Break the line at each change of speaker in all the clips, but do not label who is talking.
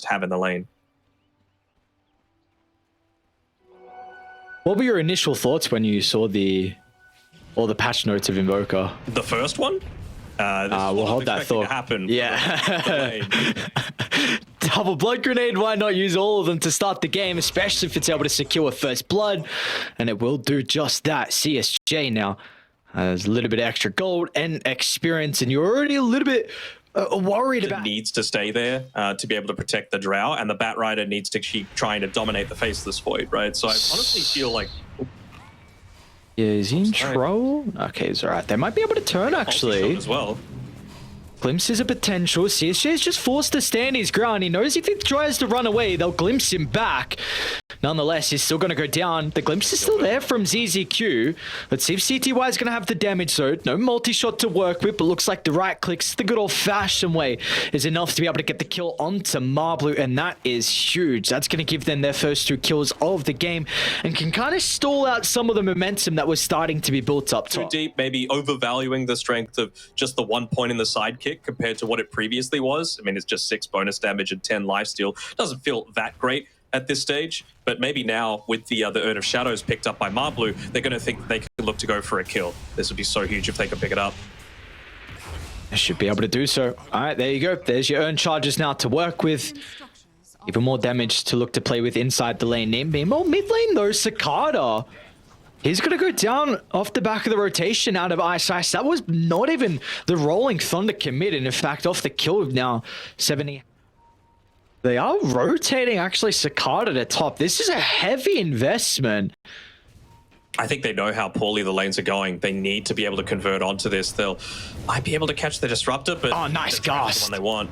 have in the lane.
What were your initial thoughts when you saw all the patch notes of Invoker?
The first one?
We'll hold that thought.
To happen.
Yeah. Double blood grenade, why not use all of them to start the game, especially if it's able to secure first blood, and it will do just that. CSJ now has a little bit of extra gold and experience, and you're already a little bit worried about...
needs to stay there to be able to protect the Drow, and the Bat Rider needs to keep trying to dominate the Faceless Void, right? So I honestly feel like...
Yeah, is he in trouble? Okay, he's alright. They might be able to turn, actually.
As well.
Glimpses of potential. CSJ is just forced to stand his ground. He knows if he tries to run away, they'll glimpse him back. Nonetheless, he's still going to go down. The glimpse is still there from ZZQ. Let's see if CTY is going to have the damage, though. No multi-shot to work with, but looks like the right clicks the good old-fashioned way is enough to be able to get the kill onto Marblu, and that is huge. That's going to give them their first 2 kills of the game and can kind of stall out some of the momentum that was starting to be built up top.
Too deep, maybe overvaluing the strength of just the 1 point in the sidekick compared to what it previously was. I mean, it's just 6 bonus damage and 10 lifesteal. Doesn't feel that great at this stage, but maybe now with the Urn of Shadows picked up by Marblu, they're going to think they can look to go for a kill. This would be so huge if they can pick it up.
They should be able to do so. All right, there you go. There's your Urn charges now to work with. Even more damage to look to play with inside the lane. Meanwhile, mid lane though, Cicada. He's going to go down off the back of the rotation out of Ice. That was not even the Rolling Thunder commit. And in fact, off the kill now, 70. They are rotating actually Cicada to top. This is a heavy investment.
I think they know how poorly the lanes are going. They need to be able to convert onto this. Might be able to catch the Disruptor, but
oh, nice Gast.
The one they want.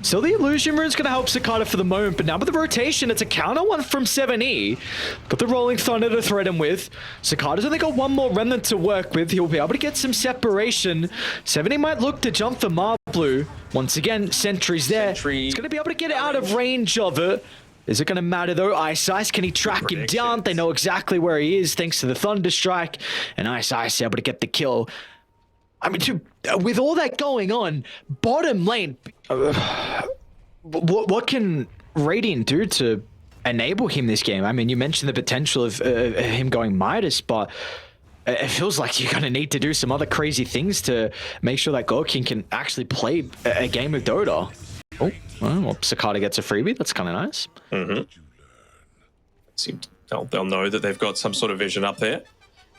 So the Illusion Rune's going to help Cicada for the moment, but now with the rotation, it's a counter one from 7E. Got the Rolling Thunder to threat him with. Cicada's only got 1 more Remnant to work with. He'll be able to get some separation. 7E might look to jump for Marblu. Once again, Sentry's there. He's going to be able to get out of range of it. Is it going to matter though? Ice, can he track him down? They know exactly where he is thanks to the Thunder Strike. And Ice able to get the kill. I mean, with all that going on, bottom lane, what can Radiant do to enable him this game? I mean, you mentioned the potential of him going Midas, but it feels like you're going to need to do some other crazy things to make sure that God King can actually play a game of Dota. Oh, well, Cicada gets a freebie. That's kind of nice.
Mm-hmm. They'll know that they've got some sort of vision up there.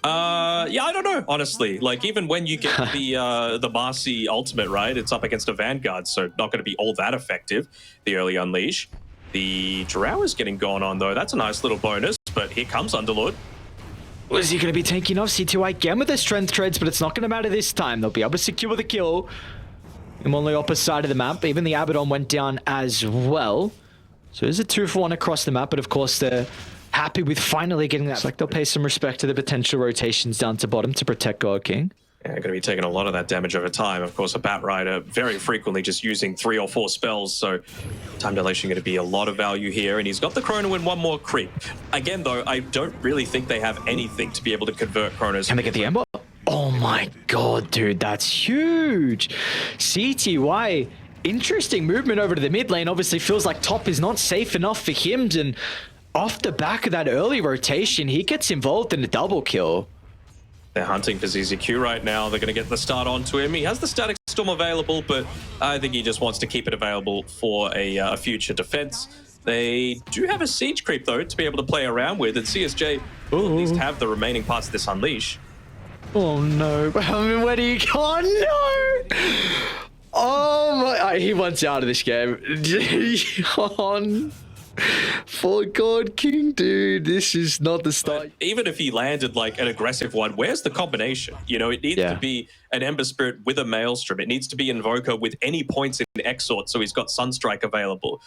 Yeah, I don't know, honestly. Like, even when you get the Marcy ultimate, right, it's up against a Vanguard, so not going to be all that effective, the early unleash. The Drow is getting gone on, though. That's a nice little bonus, but here comes Underlord.
Was he going to be taking off C2I again with their strength treads, but it's not going to matter this time. They'll be able to secure the kill. I'm on the opposite side of the map. Even the Abaddon went down as well. So there's a 2-for-1 across the map, but of course they're happy with finally getting that. It's like they'll pay some respect to the potential rotations down to bottom to protect God King.
Yeah, going to be taking a lot of that damage over time. Of course, a Bat Rider very frequently just using 3 or 4 spells, so time dilation going to be a lot of value here. And he's got the Chrono in 1 more creep. Again, though, I don't really think they have anything to be able to convert Chronos.
Can they get the Ember? Oh my god, dude, that's huge. CTY, interesting movement over to the mid lane. Obviously feels like top is not safe enough for him, and off the back of that early rotation, he gets involved in a double kill.
They're hunting for ZZQ right now. They're going to get the start onto him. He has the Static Storm available, but I think he just wants to keep it available for a future defense. They do have a siege creep, though, to be able to play around with, and CSJ will at least have the remaining parts of this unleash.
Oh no, I mean, where do you go? Oh no! Oh my, he wants out of this game. For God King, dude, this is not the start.
But even if he landed like an aggressive one, where's the combination? You know, it needs to be an Ember Spirit with a Maelstrom. It needs to be Invoker with any points in Exort, so he's got Sunstrike available.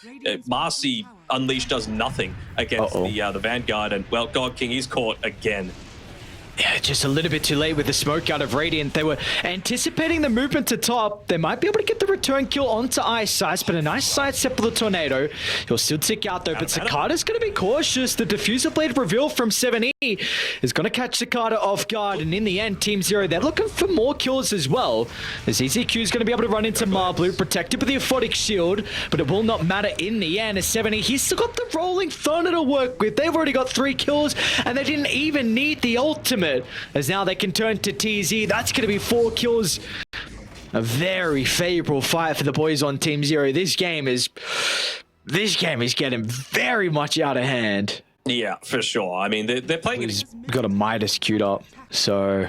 Marcy Unleashed does nothing against the Vanguard, and well, God King, he's caught again.
Yeah, just a little bit too late with the smoke out of Radiant. They were anticipating the movement to top. They might be able to get the return kill onto Ice Ice, but a nice side step for the Tornado. He'll still tick out though, but Cicada's going to be cautious. The Diffuser Blade reveal from 7E is going to catch Cicada off guard, and in the end, Team Zero, they're looking for more kills as well. As EZQ is going to be able to run into Marblue, protected with the Aphotic Shield, but it will not matter in the end. As 7E, he's still got the Rolling Thunder to work with. They've already got 3 kills, and they didn't even need the ultimate. As now they can turn to TZ. That's going to be 4 kills. A very favorable fight for the boys on Team Zero. This game is getting very much out of hand.
Yeah, for sure. I mean, they're playing...
He's got a Midas queued up, so...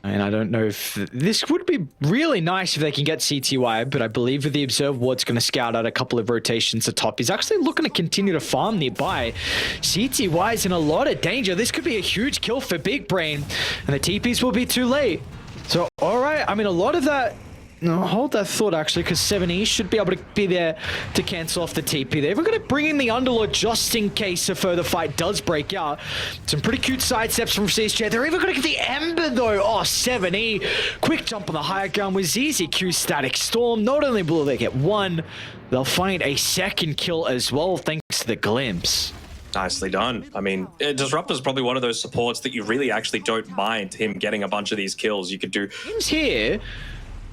And I don't know if... This would be really nice if they can get CTY, but I believe with the Observe Ward's going to scout out a couple of rotations to top. He's actually looking to continue to farm nearby. CTY is in a lot of danger. This could be a huge kill for Big Brain, and the TPs will be too late. So, alright, I mean, a lot of that... No, hold that thought, actually, because 7E should be able to be there to cancel off the TP. They're even going to bring in the Underlord just in case a further fight does break out. Some pretty cute side steps from CSJ. They're even going to get the Ember, though. Oh, 7E. Quick jump on the higher ground with ZZQ Static Storm. Not only will they get 1, they'll find a second kill as well, thanks to the Glimpse.
Nicely done. I mean, Disruptor's probably one of those supports that you really actually don't mind him getting a bunch of these kills. You could do...
Here...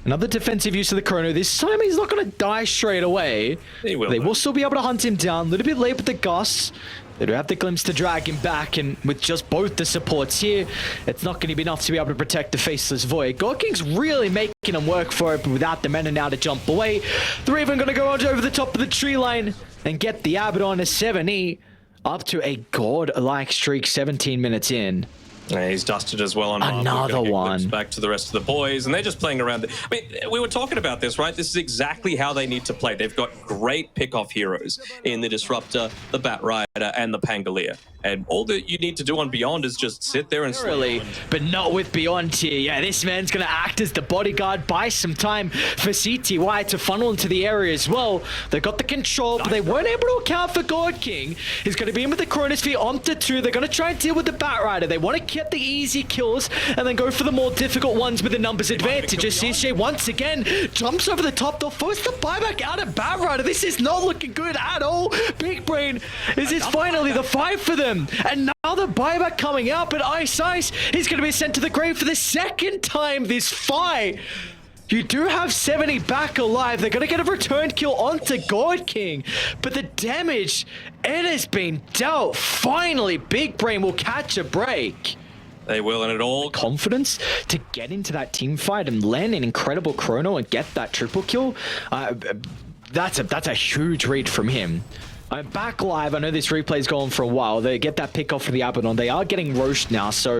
Another defensive use of the Chrono. This time he's not going to die straight away. They will still be able to hunt him down. A little bit late with the Gus. They do have the Glimpse to drag him back, and with just both the supports here, it's not going to be enough to be able to protect the Faceless Void. God King's really making him work for it, but without the mana now to jump away. They're even going to go over the top of the tree line and get the Abaddon as 7E up to a god-like streak 17 minutes in.
Yeah, he's dusted as well on
another one.
Back to the rest of the boys, and they're just playing around. I mean, we were talking about this, right? This is exactly how they need to play. They've got great pick-off heroes in the Disruptor, the Bat Rider, and the Pangolier. And all that you need to do on Beyond is just sit there and
really, but not with Beyond here. Yeah, this man's going to act as the bodyguard, buy some time for CTY to funnel into the area as well. They got the control, but they weren't able to account for God King. He's going to be in with the Chronosphere onto 2. They're going to try and deal with the Bat Rider. They want to get the easy kills and then go for the more difficult ones with the numbers advantage. As CSJ once again jumps over the top. They'll force the buyback out of Bat Rider. This is not looking good at all. Big Brain, is this finally the fight for them? And now the buyback coming out, but Ice Ice is going to be sent to the grave for the second time this fight. You do have 7E back alive. They're going to get a return kill onto God King, but the damage, it has been dealt. Finally, Big Brain will catch a break.
They will, and it all...
Confidence to get into that team fight and land an incredible chrono and get that triple kill. That's a huge read from him. I'm back live. I know this replay's going for a while. They get that pick off for the Abaddon. They are getting roached now, so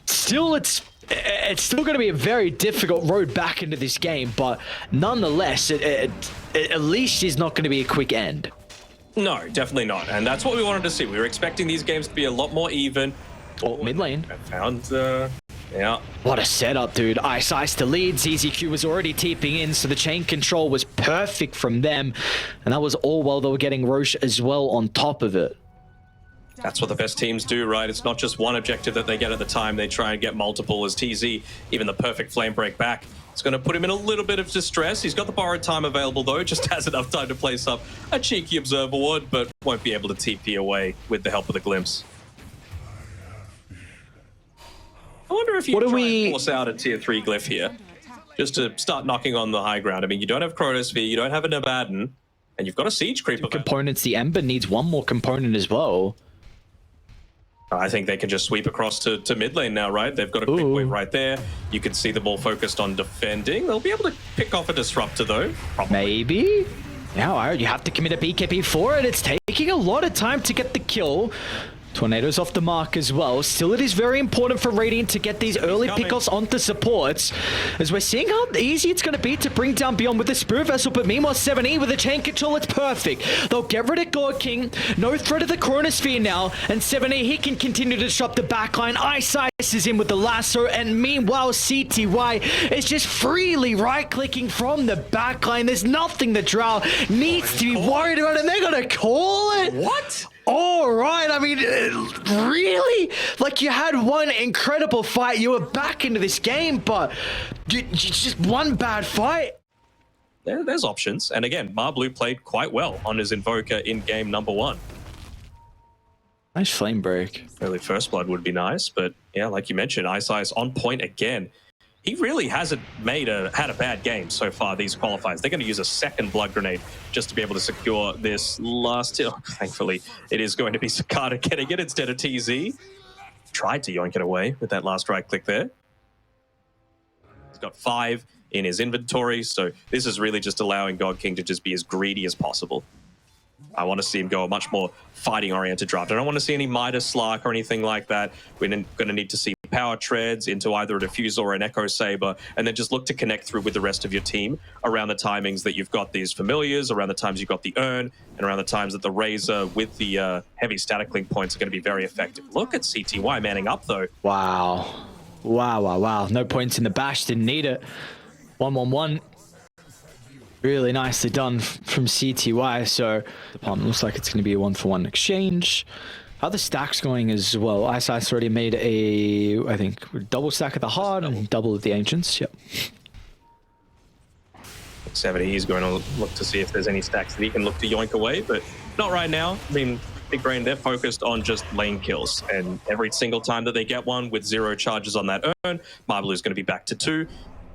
still it's still going to be a very difficult road back into this game, but nonetheless, it at least is not going to be a quick end.
No, definitely not, and that's what we wanted to see. We were expecting these games to be a lot more even.
Oh, mid lane.
I found, yeah.
What a setup, dude. Ice Ice to lead. ZZQ was already TPing in, so the chain control was perfect from them. And that was all while they were getting Roche as well on top of it.
That's what the best teams do, right? It's not just one objective that they get at the time. They try and get multiple. As TZ, even the perfect flame break back, it's going to put him in a little bit of distress. He's got the borrowed time available, though. Just has enough time to place up a cheeky Observer Ward, but won't be able to TP away with the help of the Glimpse. I wonder if you try and force out a tier 3 glyph here, just to start knocking on the high ground. I mean, you don't have Chronosphere, you don't have an Abaddon, and you've got a Siege Creeper.
Components, the Ember needs one more component as well.
I think they can just sweep across to mid lane now, right? They've got a quick wave right there. You can see them all focused on defending. They'll be able to pick off a Disruptor, though. Probably.
Maybe. Yeah, you have to commit a BKB for it. It's taking a lot of time to get the kill. Tornado's off the mark as well. Still, it is very important for Radiant to get these early pickoffs onto supports, as we're seeing how easy it's going to be to bring down Beyond with the Spirit Vessel, but meanwhile 7E with the chain control, it's perfect. They'll get rid of God King, no threat of the Chronosphere now, and 7E, he can continue to disrupt the backline. Ice Ice is in with the lasso, and meanwhile CTY is just freely right-clicking from the backline. There's nothing the Drow needs to be worried about, and they're going to call it.
What?
All right, I mean, really? Like, you had one incredible fight, you were back into this game, but just one bad fight?
There's options. And again, Marblu played quite well on his Invoker in game number 1.
Nice flame break.
Really, First Blood would be nice, but yeah, like you mentioned, Ice on point again. He really hasn't had a bad game so far, these qualifiers. They're going to use a second Blood Grenade just to be able to secure this last... Oh, thankfully, it is going to be Cicada getting it instead of TZ. Tried to yoink it away with that last right click there. He's got 5 in his inventory, so this is really just allowing God King to just be as greedy as possible. I want to see him go a much more fighting-oriented draft. I don't want to see any Midas Slark or anything like that. We're going to need to see power treads into either a Diffuser or an Echo Saber, and then just look to connect through with the rest of your team around the timings that you've got these familiars, around the times you've got the Urn, and around the times that the Razor with the heavy static link points are going to be very effective. Look at CTY manning up, though.
Wow. Wow. No points in the bash, didn't need it. 1-1-1. Really nicely done from CTY. So looks like it's going to be a 1-for-1 exchange. How are the stacks going as well? Ice already made I think, double stack at the hard and double at the ancients. Yep.
70, he's going to look to see if there's any stacks that he can look to yoink away, but not right now. I mean, Big Brain, they're focused on just lane kills, and every single time that they get one with 0 charges on that Urn, Marblu's going to be back to 2.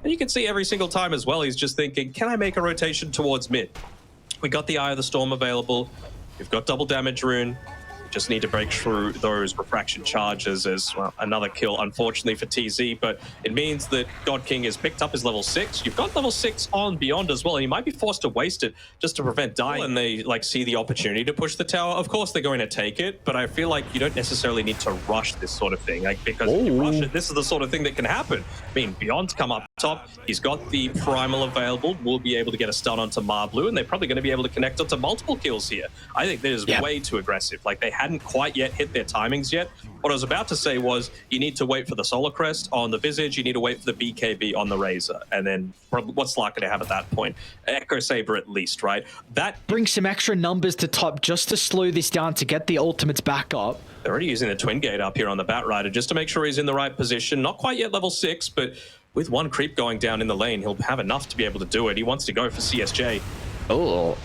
And you can see every single time as well, he's just thinking, can I make a rotation towards mid? We got the Eye of the Storm available. We've got double damage rune. Just need to break through those refraction charges as well. Another kill, unfortunately, for TZ, but it means that God King has picked up his level 6. You've got level 6 on Beyond as well, and he might be forced to waste it just to prevent dying. And they see the opportunity to push the tower. Of course, they're going to take it, but I feel like you don't necessarily need to rush this sort of thing, because if you rush it, this is the sort of thing that can happen. I mean, Beyond's come up top. He's got the Primal available. We'll be able to get a stun onto Marblu, and they're probably going to be able to connect onto multiple kills here. I think that is way too aggressive. Like, they hadn't quite yet hit their timings yet. What I was about to say was you need to wait for the Solar Crest on the Visage, you need to wait for the BKB on the Razor, and then what's Slark going to have at that point? Echo Saber at least, right? That
brings some extra numbers to top just to slow this down to get the ultimates back up.
They're already using the Twin Gate up here on the Bat Rider just to make sure he's in the right position. Not quite yet level 6, but with one creep going down in the lane, he'll have enough to be able to do it. He wants to go for CSJ.
Oh,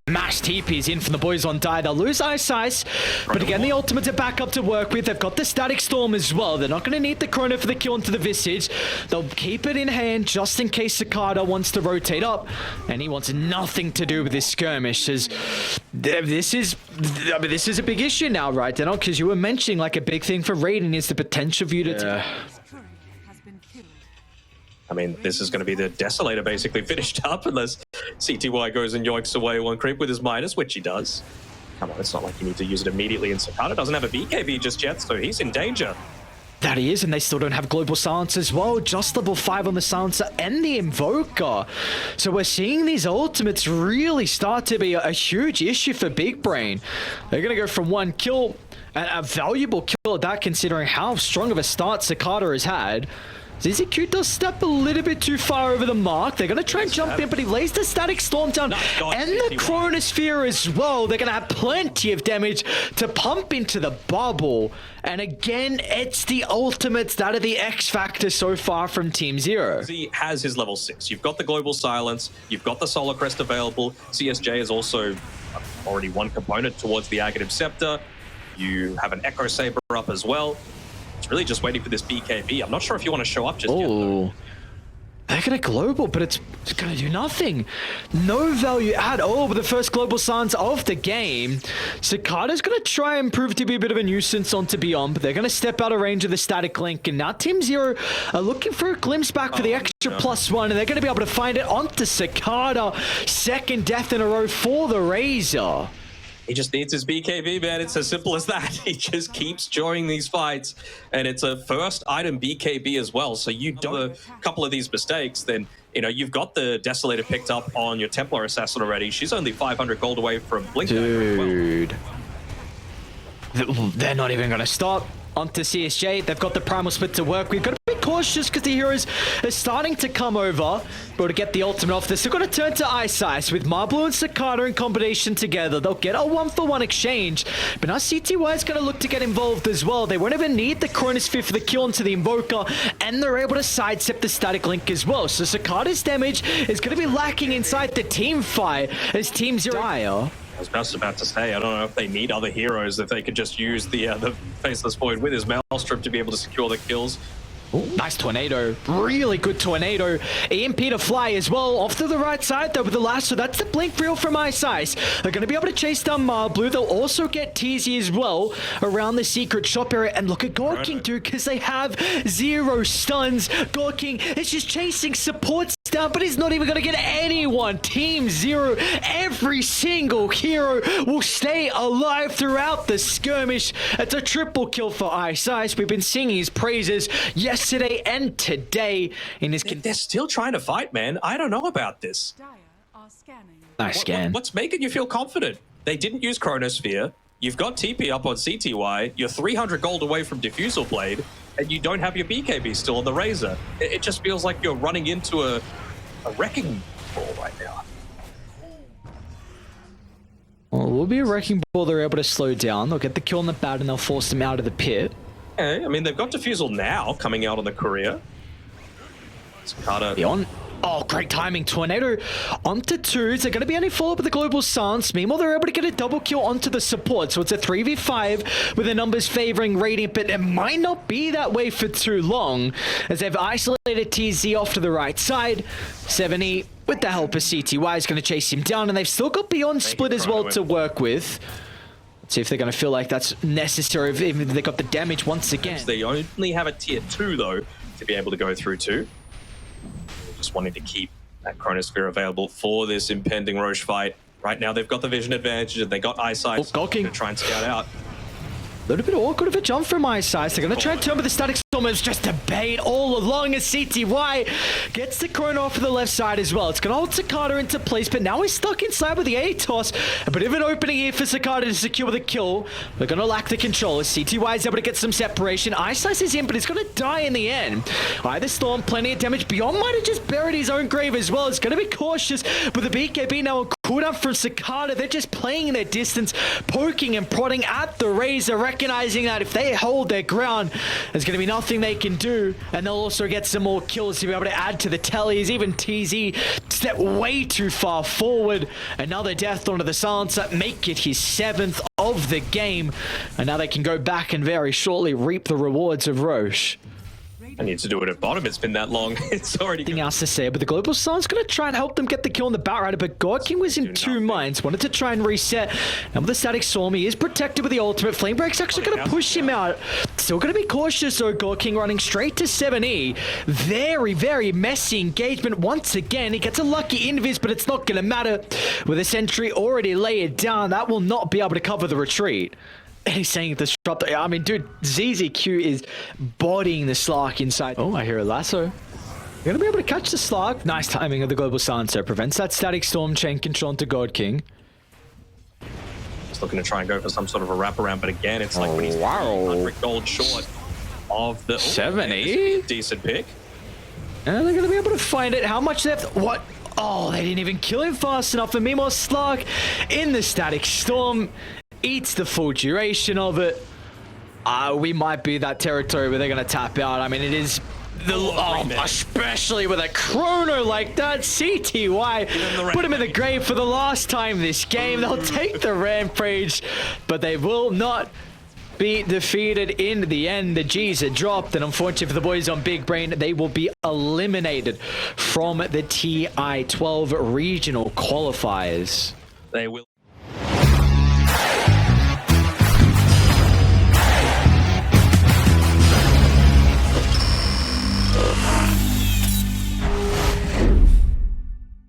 mass TP's in from the boys on die. They'll lose Ice, but again, the ultimate to back up to work with. They've got the Static Storm as well. They're not going to need the Chrono for the kill into the Visage. They'll keep it in hand just in case Cicada wants to rotate up, and he wants nothing to do with this skirmish. As this is a big issue now, right, Denok? Because you were mentioning like a big thing for Raiden is the potential for you to...
I mean, this is going to be the Desolator basically finished up unless CTY goes and yoinks away one creep with his Midas, which he does. Come on, it's not like you need to use it immediately, and Cicada doesn't have a BKB just yet, so he's in danger.
That he is, and they still don't have Global Silence as well. Just level 5 on the Silencer and the Invoker. So we're seeing these ultimates really start to be a huge issue for Big Brain. They're going to go from one kill, a valuable kill at that, considering how strong of a start Cicada has had. ZZQ does step a little bit too far over the mark. They're going to try and jump in, but he lays the Static Storm down and the Chronosphere as well. They're going to have plenty of damage to pump into the bubble. And again, it's the ultimates that are the X factor so far from Team Zero.
He has his level 6. You've got the Global Silence. You've got the Solar Crest available. CSJ is also already one component towards the Aghanim Scepter. You have an Echo Saber up as well. It's really just waiting for this BKB. I'm not sure if you want to show up just yet, though.
They're going to global, but it's going to do nothing. No value at all with the first global silence of the game. Cicada's going to try and prove to be a bit of a nuisance onto Beyond, but they're going to step out of range of the Static Link, and now Team Zero are looking for a glimpse back for the extra +1, and they're going to be able to find it onto Cicada. Second death in a row for the Razor.
He just needs his BKB, man. It's as simple as that. He just keeps joining these fights, and it's a first item BKB as well. So you do a couple of these mistakes, then you've got the Desolator picked up on your Templar Assassin already. She's only 500 gold away from Blink.
Dude, they're not even going to stop. Onto CSJ, they've got the Primal Split to work with. Got to be cautious because the heroes are starting to come over. But to get the ultimate off this, they're going to turn to Ice with Marblue and Cicada in combination together. They'll get a 1-for-1 exchange. But now CTY is going to look to get involved as well. They won't even need the Chronosphere for the kill into the Invoker, and they're able to sidestep the Static Link as well. So Cicada's damage is going to be lacking inside the team fight as Team Zero dire.
I was just about to say, I don't know if they need other heroes, if they could just use the Faceless Void with his Maelstrom to be able to secure the kills.
Ooh, nice tornado. Really good tornado. EMP to fly as well. Off to the right side though with the lasso. That's the blink reel from Ice. They're going to be able to chase down Marblue. They'll also get TZ as well around the secret shop area. And look at Gorking too, because they have 0 stuns. Gorking is just chasing supports down, but he's not even going to get anyone. Team Zero, every single hero will stay alive throughout the skirmish. It's a triple kill for Ice. We've been singing his praises yesterday and today in his...
They're still trying to fight, man. I don't know about this.
Nice scan.
What's making you feel confident? They didn't use Chronosphere. You've got TP up on CTY. You're 300 gold away from Diffusal Blade, and you don't have your BKB still on the Razor. It just feels like you're running into a wrecking ball right now.
Well, it will be a wrecking ball. They're able to slow down. They'll get the kill on the bat, and they'll force them out of the pit.
Yeah, I mean, they've got Diffusal now coming out on the Courier. Cicada.
Beyond. Oh, great timing. Tornado onto 2s. They're going to be only followed by the Global Silence. Meanwhile, they're able to get a double kill onto the support. So it's a 3v5 with the numbers favoring Radiant, but it might not be that way for too long as they've isolated TZ off to the right side. 70 with the help of CTY is going to chase him down, and they've still got Beyond Split as well to work with. Let's see if they're going to feel like that's necessary, even if they got the damage once again.
They only have a tier 2, though, to be able to go through to. Just wanting to keep that Chronosphere available for this impending Roche fight. Right now, they've got the vision advantage, and they got eyesight to try and scout out.
A little bit awkward of a jump from my side. They're going to try and turn with the Static Storm. It's just a bait all along as CTY gets the Chrono off to the left side as well. It's going to hold Cicada into place, but now he's stuck inside with the A-Toss. A bit of an opening here for Cicada to secure the kill. They're going to lack the control as CTY is able to get some separation. Ice is in, but he's going to die in the end. The Storm, plenty of damage. Beyond might have just buried his own grave as well. It's going to be cautious with the BKB now on cooldown from Cicada. They're just playing their distance, poking and prodding at the Razor, recognizing that if they hold their ground, there's going to be nothing they can do, and they'll also get some more kills to be able to add to the tallies. Even TZ stepped way too far forward. Another death onto the Silencer, make it his 7th of the game, and now they can go back and very shortly reap the rewards of Roche.
I need to do it at bottom. It's been that long. It's already...
Nothing else to say, but the Global Sun's going to try and help them get the kill on the Batrider, but Godking was in 2 minds, wanted to try and reset. And with the Static Storm, he is protected with the ultimate. Flamebreak's actually going to push him out. Still going to be cautious, though. Godking running straight to 7E. Very, very messy engagement once again. He gets a lucky invis, but it's not going to matter. With a sentry already laid down, that will not be able to cover the retreat. And he's saying disrupt. I mean, dude, ZZQ is bodying the Slark inside. Oh, I hear a lasso. You're going to be able to catch the Slark. Nice timing of the Global Silencer. Prevents that Static Storm chain control into God King.
Just looking to try and go for some sort of a wraparound, but again, it's like when he's 100 gold short of the...
70?
Decent pick.
And they're going to be able to find it. How much left? What? Oh, they didn't even kill him fast enough. And meanwhile, Slark in the Static Storm eats the full duration of it. We might be that territory where they're going to tap out. I mean, it is the especially with a chrono like that. CTY put him in the grave for the last time this game. They'll take the rampage, but they will not be defeated in the end. The G's are dropped, and unfortunately for the boys on Big Brain, they will be eliminated from the TI-12 regional qualifiers.
They will.